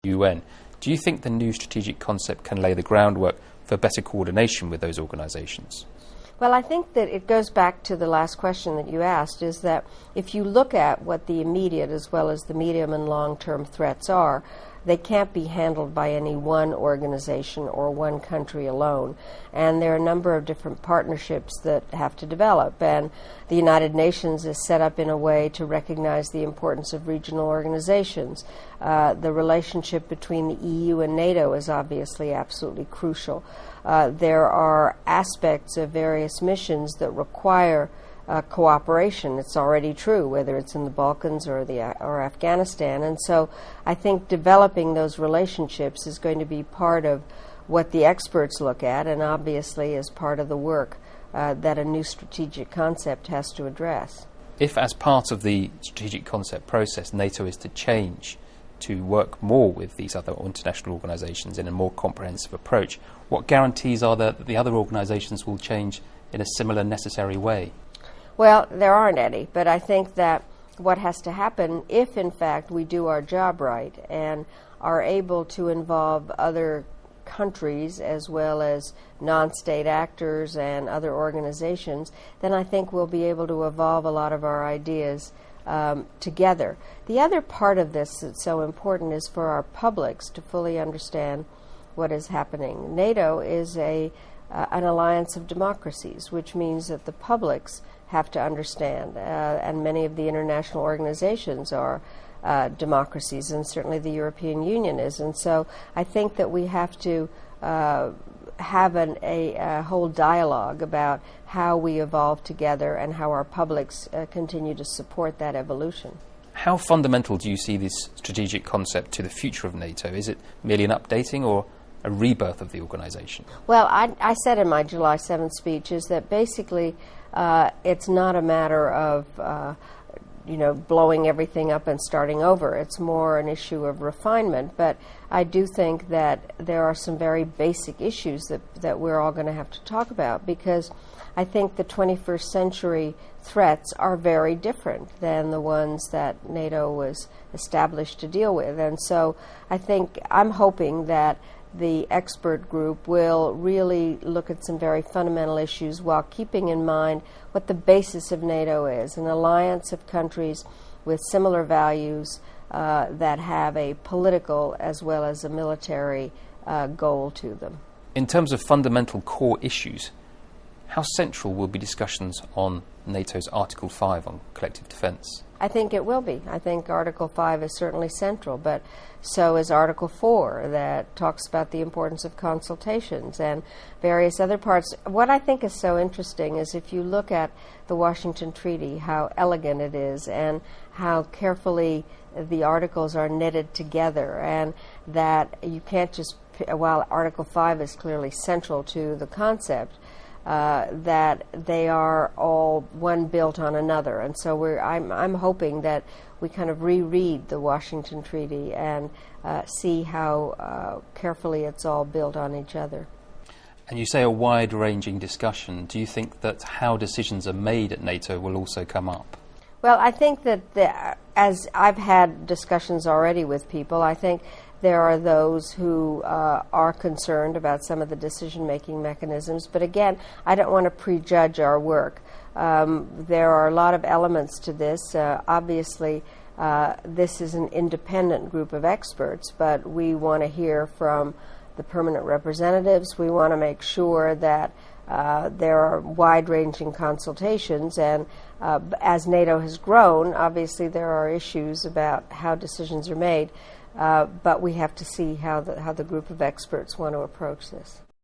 UN. Do you think the new strategic concept can lay the groundwork for better coordination with those organisations? Well, I think that it goes back to the last question that you asked, is that if you look at what the immediate as well as the medium and long-term threats are, they can't be handled by any one organization or one country alone. And there are a number of different partnerships that have to develop. And the United Nations is set up in a way to recognize the importance of regional organizations. The relationship between the EU and NATO is obviously absolutely crucial. There are aspects of various missions that require cooperation. It's already true, whether it's in the Balkans or Afghanistan. And so I think developing those relationships is going to be part of what the experts look at, and obviously is part of the work that a new strategic concept has to address. If, as part of the strategic concept process, NATO is to change to work more with these other international organisations in a more comprehensive approach, what guarantees are there that the other organisations will change in a similar necessary way? Well, there aren't any, but I think that what has to happen, if in fact we do our job right and are able to involve other countries as well as non-state actors and other organizations, then I think we'll be able to evolve a lot of our ideas together. The other part of this that's so important is for our publics to fully understand what is happening. NATO is an alliance of democracies, which means that the publics have to understand, and many of the international organizations are democracies, and certainly the European Union is. And so I think that we have to have a whole dialogue about how we evolve together and how our publics continue to support that evolution. How fundamental do you see this strategic concept to the future of NATO? Is it merely an updating or a rebirth of the organisation? Well, I said in my July 7th speech is that basically it's not a matter of blowing everything up and starting over. It's more an issue of refinement. But I do think that there are some very basic issues that we're all going to have to talk about, because I think the 21st century threats are very different than the ones that NATO was established to deal with. And so I'm hoping that the expert group will really look at some very fundamental issues while keeping in mind what the basis of NATO is, an alliance of countries with similar values that have a political as well as a military goal to them. In terms of fundamental core issues, how central will be discussions on NATO's Article 5 on collective defence? I think it will be. I think Article 5 is certainly central, but so is Article 4 that talks about the importance of consultations and various other parts. What I think is so interesting is if you look at the Washington Treaty, how elegant it is and how carefully the articles are knitted together, and that you can't just, while Article 5 is clearly central to the concept, that they are all one built on another. And so I'm hoping that we kind of reread the Washington Treaty and see how carefully it's all built on each other. And you say a wide-ranging discussion. Do you think that how decisions are made at NATO will also come up? Well, I think that as I've had discussions already with people, I think there are those who are concerned about some of the decision-making mechanisms. But again, I don't want to prejudge our work. There are a lot of elements to this. Obviously, this is an independent group of experts, but we want to hear from the permanent representatives. We want to make sure that there are wide-ranging consultations, and as NATO has grown, obviously there are issues about how decisions are made. But we have to see how the group of experts want to approach this.